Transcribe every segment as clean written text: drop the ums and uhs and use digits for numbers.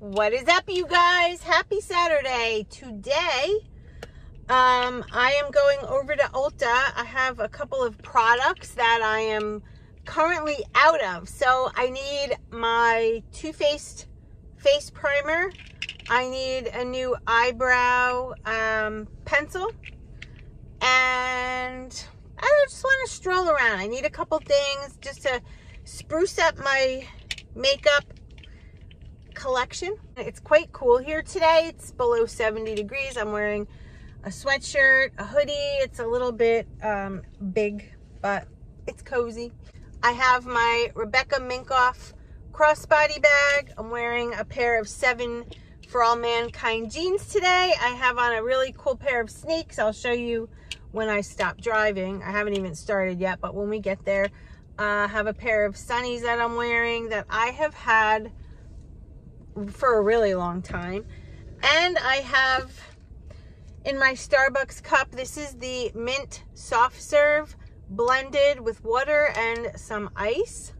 What is up, you guys? Happy Saturday. Today, I am going over to Ulta. I have a couple of products that I am currently out of. So I need my Too Faced face primer. I need a new eyebrow pencil. And I just want to stroll around. I need a couple things just to spruce up my makeup collection. It's quite cool here today. It's below 70 degrees. I'm wearing a sweatshirt, a hoodie. It's a little bit big, but it's cozy. I have my Rebecca Minkoff crossbody bag. I'm wearing a pair of 7 For All Mankind jeans today. I have on a really cool pair of sneaks. I'll show you when I stop driving. I haven't even started yet, but when we get there, I have a pair of sunnies that I'm wearing that I have had for a really long time. And I have in my Starbucks cup, this is the mint soft serve blended with water and some ice,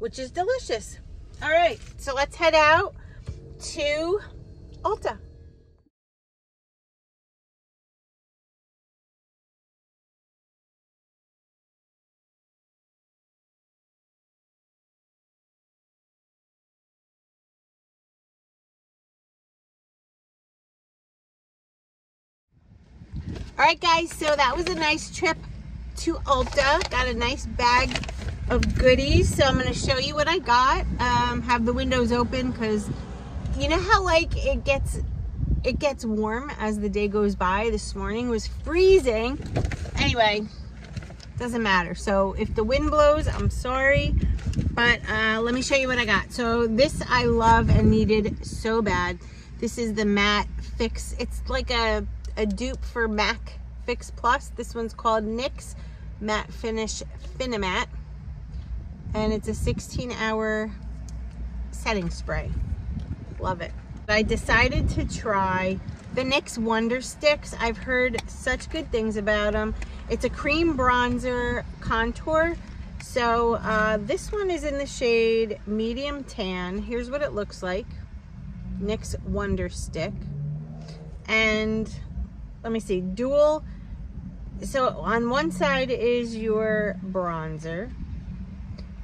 which is delicious. All right, so let's head out to Ulta. All right, guys, so that was a nice trip to Ulta. Got a nice bag of goodies. So I'm going to show you what I got. Have the windows open because you know how like it gets warm as the day goes by. This morning was freezing. Anyway, doesn't matter. So if the wind blows, I'm sorry. But let me show you what I got. So this I love and needed so bad. This is the Matte Fix. It's like a dupe for MAC Fix Plus. This one's called NYX Matte Finish Finimat, and it's a 16-hour setting spray. Love it. I decided to try the NYX Wonder Sticks. I've heard such good things about them. It's a cream bronzer contour. So this one is in the shade medium tan. Here's what it looks like. NYX Wonder Stick. And let me see, dual. So on one side is your bronzer,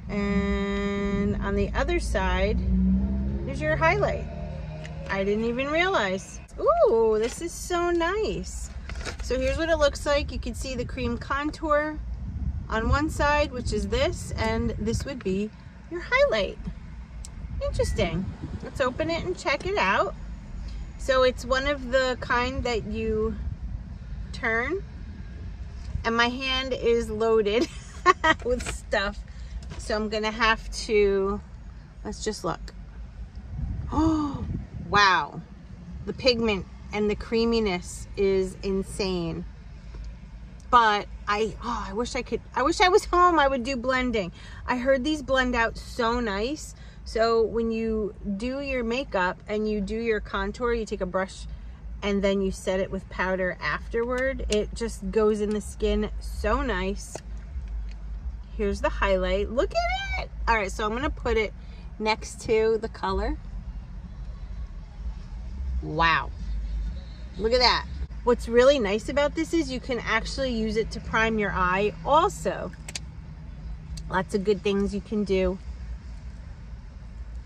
and on the other side is your highlight. I didn't even realize. Ooh, this is so nice. So here's what it looks like. You can see the cream contour on one side, which is this, and this would be your highlight. Interesting. Let's open it and check it out. So it's one of the kind that you turn, and my hand is loaded with stuff. So I'm gonna have to, let's just look. Oh, wow. The pigment and the creaminess is insane. But I wish I was home. I would do blending. I heard these blend out so nice. So when you do your makeup and you do your contour, you take a brush and then you set it with powder afterward. It just goes in the skin so nice. Here's the highlight. Look at it. All right, so I'm gonna put it next to the color. Wow. Look at that. What's really nice about this is you can actually use it to prime your eye also. Lots of good things you can do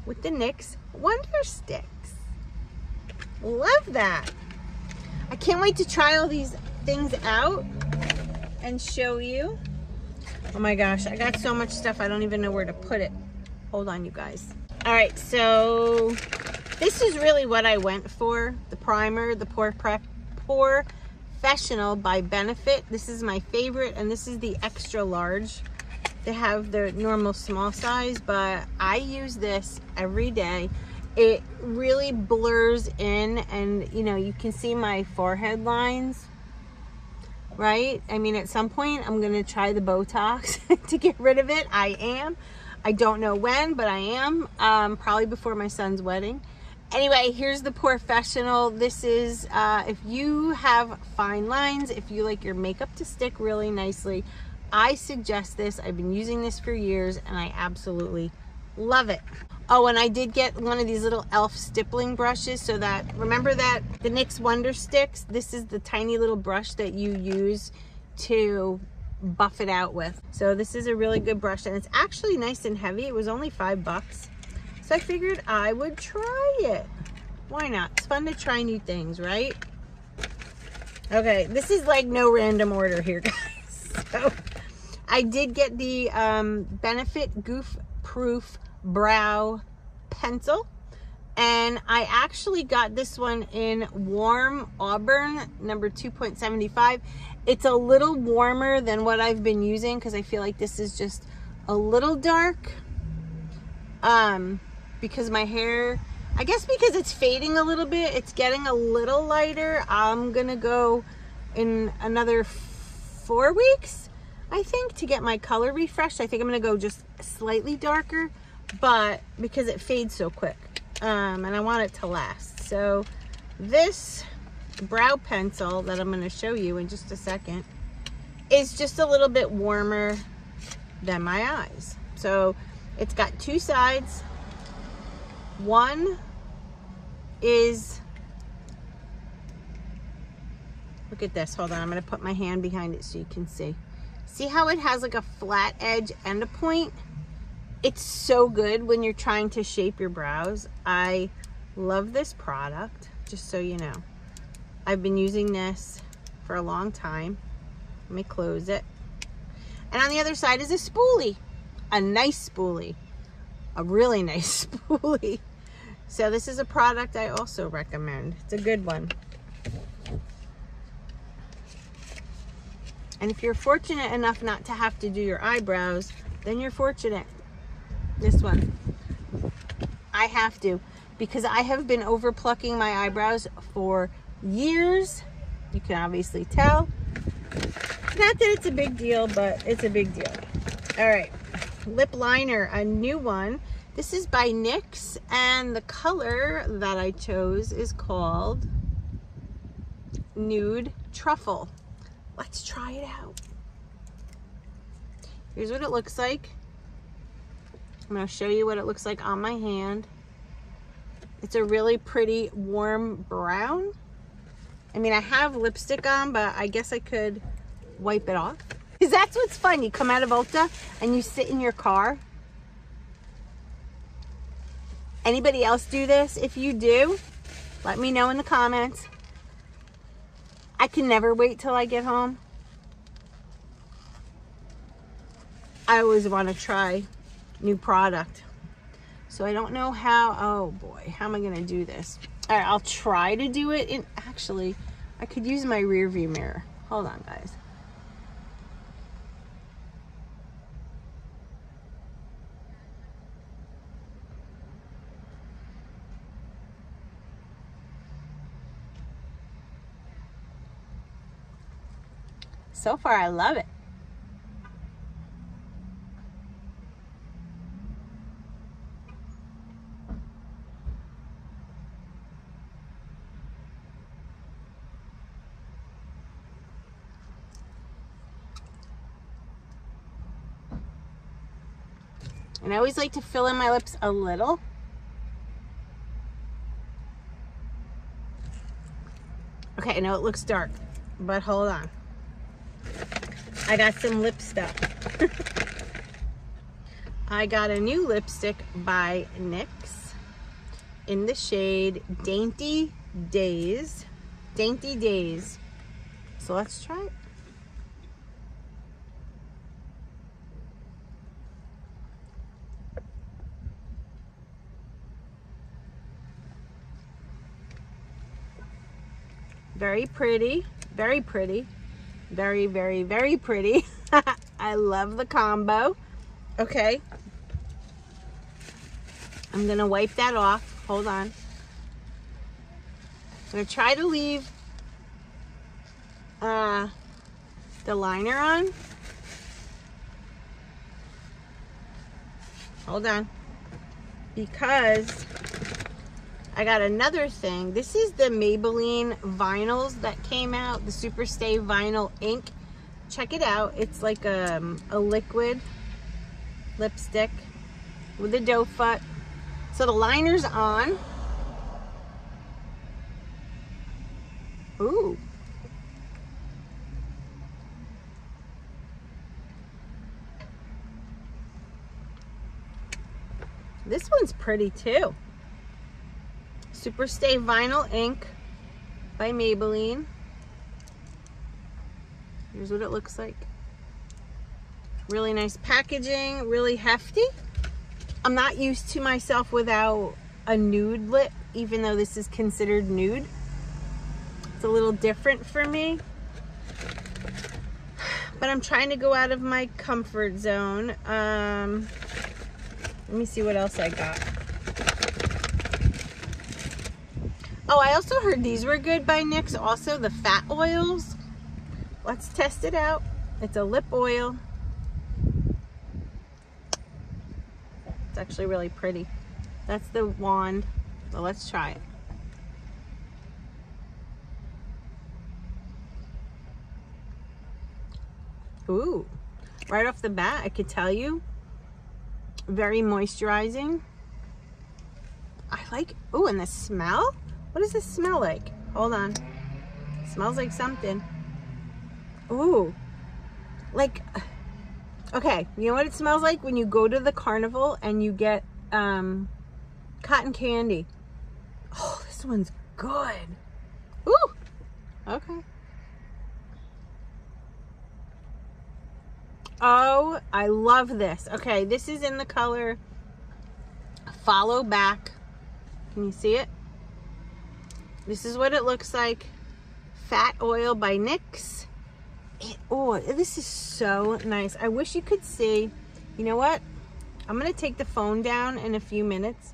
with the NYX Wonder Sticks. Love that. I can't wait to try all these things out and show you. Oh my gosh, I got so much stuff I don't even know where to put it. Hold on, you guys. All right, so this is really what I went for. The primer, the Pore Professional by Benefit. This is my favorite, and this is the extra large. They have the normal small size, but I use this every day. It really blurs in, and you know, you can see my forehead lines, right? I mean, at some point I'm gonna try the Botox to get rid of it. I don't know when, but I am, probably before my son's wedding. Anyway, here's the Professional. This is if you have fine lines, if you like your makeup to stick really nicely, I suggest this. I've been using this for years and I absolutely Love it. Oh, and I did get one of these little elf stippling brushes so that, remember that the NYX Wonder Sticks? This is the tiny little brush that you use to buff it out with. So this is a really good brush, and it's actually nice and heavy. It was only $5. So I figured I would try it. Why not? It's fun to try new things, right? Okay, this is like no random order here, guys. So I did get the Benefit Goof Proof Brow Pencil, and I actually got this one in warm auburn, number 2.75. It's a little warmer than what I've been using because I feel like this is just a little dark, because my hair, I guess because it's fading a little bit, it's getting a little lighter. I'm gonna go in another 4 weeks, I think, to get my color refreshed. I think I'm gonna go just slightly darker, but because it fades so quick, and I want it to last. So this brow pencil that I'm gonna show you in just a second is just a little bit warmer than my eyes. So it's got two sides. One is, look at this, hold on, I'm gonna put my hand behind it so you can see. See how it has like a flat edge and a point? It's so good when you're trying to shape your brows. I love this product, just so you know. I've been using this for a long time. Let me close it. And on the other side is a spoolie, a nice spoolie, a really nice spoolie. So this is a product I also recommend. It's a good one. And if you're fortunate enough not to have to do your eyebrows, then you're fortunate. This one, I have to, because I have been over plucking my eyebrows for years. You can obviously tell. Not that it's a big deal, but it's a big deal. All right, lip liner, a new one. This is by NYX, and the color that I chose is called Nude Truffle. Let's try it out. Here's what it looks like. I'm going to show you what it looks like on my hand. It's a really pretty warm brown. I mean, I have lipstick on, but I guess I could wipe it off. Because that's what's fun. You come out of Ulta and you sit in your car. Anybody else do this? If you do, let me know in the comments. I can never wait till I get home. I always want to try new product. So I don't know how, oh boy, how am I gonna do this? All right, I'll try to do it in, actually, I could use my rear view mirror. Hold on, guys. So far, I love it. And I always like to fill in my lips a little. Okay, I know it looks dark, but hold on. I got some lip stuff. I got a new lipstick by NYX in the shade Dainty Days. Dainty Days. So let's try it. Very pretty, very pretty, very, very, very pretty. I love the combo. Okay. I'm gonna wipe that off. Hold on. I'm gonna try to leave the liner on. Hold on. Because I got another thing. This is the Maybelline vinyls that came out, the Superstay Vinyl Ink. Check it out. It's like a liquid lipstick. with the doe foot. So the liner's on. Ooh. This one's pretty too. Super Stay Vinyl Ink by Maybelline. Here's what it looks like. Really nice packaging, really hefty. I'm not used to myself without a nude lip, even though this is considered nude. It's a little different for me. But I'm trying to go out of my comfort zone. Let me see what else I got. Oh, I also heard these were good by NYX. Also, the fat oils. Let's test it out. It's a lip oil. It's actually really pretty. That's the wand. So let's try it. Ooh, right off the bat, I could tell you, very moisturizing. I like, ooh, and the smell? What does this smell like? Hold on. It smells like something. Ooh, like, okay, you know what it smells like? When you go to the carnival and you get cotton candy. Oh, this one's good. Ooh, okay. Oh, I love this. Okay, this is in the color Follow Back. Can you see it? This is what it looks like. Fat Oil by NYX. Oh, this is so nice. I wish you could see. You know what? I'm going to take the phone down in a few minutes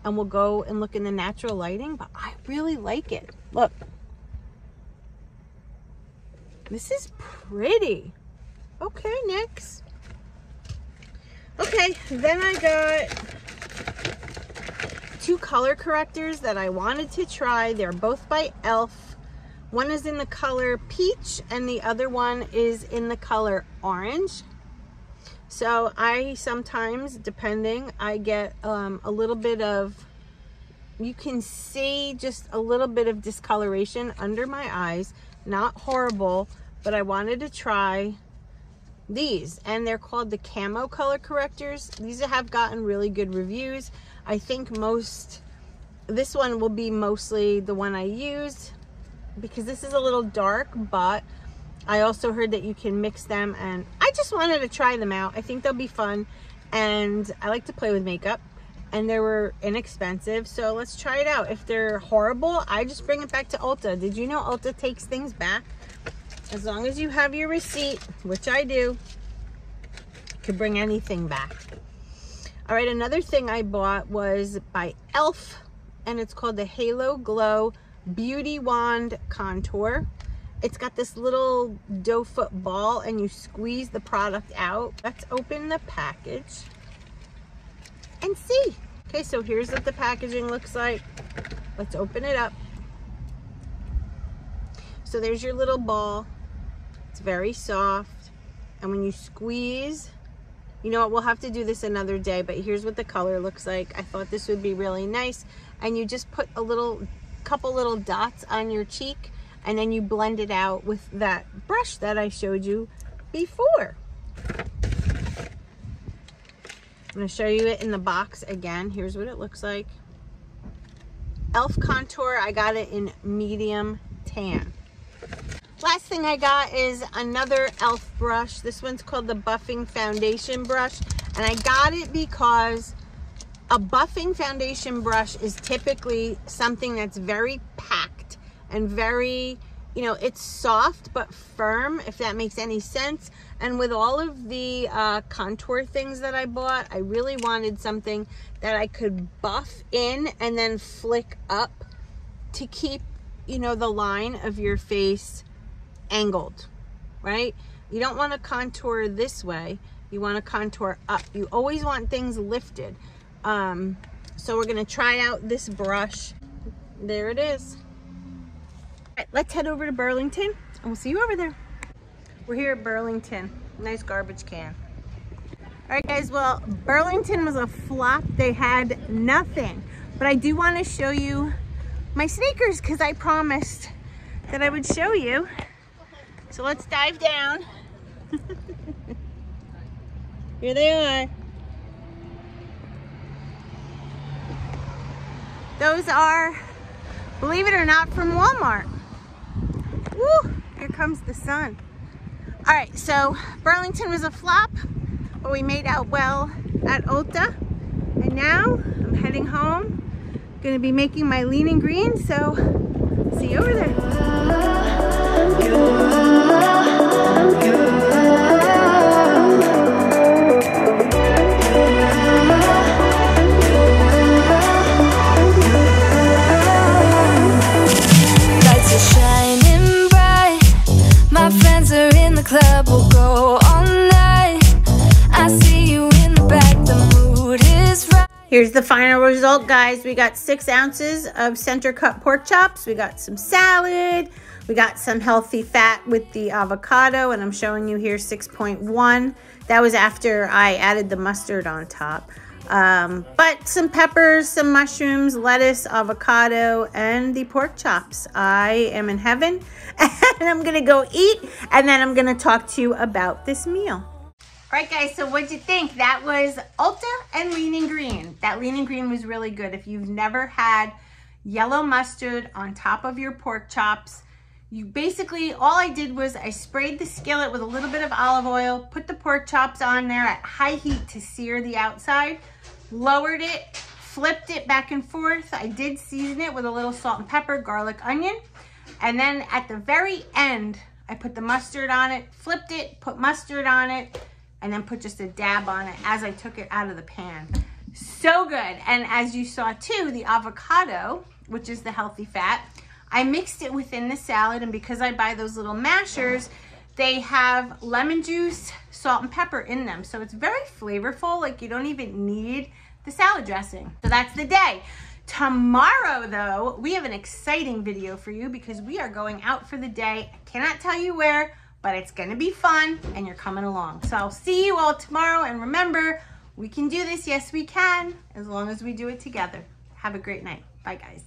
and we'll go and look in the natural lighting, but I really like it. Look. This is pretty. Okay, NYX. Okay, then I got two color correctors that I wanted to try. They're both by e.l.f. One is in the color peach and the other one is in the color orange. So I sometimes, depending, I get a little bit of, you can see just a little bit of discoloration under my eyes. Not horrible, but I wanted to try these, and they're called the Camo color correctors. These have gotten really good reviews. I think this one will be mostly the one I used because this is a little dark, but I also heard that you can mix them, and I just wanted to try them out. I think they'll be fun, and I like to play with makeup, and they were inexpensive, so let's try it out. If they're horrible, I just bring it back to Ulta. Did you know Ulta takes things back? As long as you have your receipt, which I do, you can bring anything back. All right, another thing I bought was by e.l.f. and it's called the Halo Glow Beauty Wand Contour. It's got this little doe foot ball and you squeeze the product out. Let's open the package and see. Okay, so here's what the packaging looks like. Let's open it up. So there's your little ball. It's very soft, and when you squeeze, you know what, we'll have to do this another day, but here's what the color looks like. I thought this would be really nice, and you just put a couple little dots on your cheek, and then you blend it out with that brush that I showed you before. I'm going to show you it in the box again. Here's what it looks like. e.l.f. Contour, I got it in medium tan. Last thing I got is another e.l.f. brush. This one's called the Buffing Foundation Brush. And I got it because a buffing foundation brush is typically something that's very packed and very, you know, it's soft but firm, if that makes any sense. And with all of the contour things that I bought, I really wanted something that I could buff in and then flick up to keep, you know, the line of your face angled, right? You don't want to contour this way. You want to contour up. You always want things lifted. So we're going to try out this brush. There it is. All right, let's head over to Burlington and we'll see you over there. We're here at Burlington. Nice garbage can. All right, guys, well, Burlington was a flop. They had nothing. But I do want to show you my sneakers because I promised that I would show you. So let's dive down. Here they are. Those are, believe it or not, from Walmart. Woo, here comes the sun. All right, so Burlington was a flop, but we made out well at Ulta. And now I'm heading home. Gonna be making my lean and green, so see you over there. Lights are shining bright. My friends are in the club, we'll go all night. I see you in the back, the mood is right. Here's the final result, guys. We got 6 ounces of center cut pork chops. We got some salad. We got some healthy fat with the avocado, and I'm showing you here 6.1. That was after I added the mustard on top. But some peppers, some mushrooms, lettuce, avocado, and the pork chops. I am in heaven, and I'm gonna go eat, and then I'm gonna talk to you about this meal. All right, guys, so what'd you think? That was Ulta and lean and green. That lean and green was really good. If you've never had yellow mustard on top of your pork chops, you basically, all I did was I sprayed the skillet with a little bit of olive oil, put the pork chops on there at high heat to sear the outside, lowered it, flipped it back and forth. I did season it with a little salt and pepper, garlic, onion. And then at the very end, I put the mustard on it, flipped it, put mustard on it, and then put just a dab on it as I took it out of the pan. So good. And as you saw too, the avocado, which is the healthy fat, I mixed it within the salad, and because I buy those little mashers, they have lemon juice, salt, and pepper in them. So it's very flavorful, like you don't even need the salad dressing. So that's the day. Tomorrow, though, we have an exciting video for you because we are going out for the day. I cannot tell you where, but it's gonna be fun and you're coming along. So I'll see you all tomorrow, and remember, we can do this. Yes, we can, as long as we do it together. Have a great night. Bye, guys.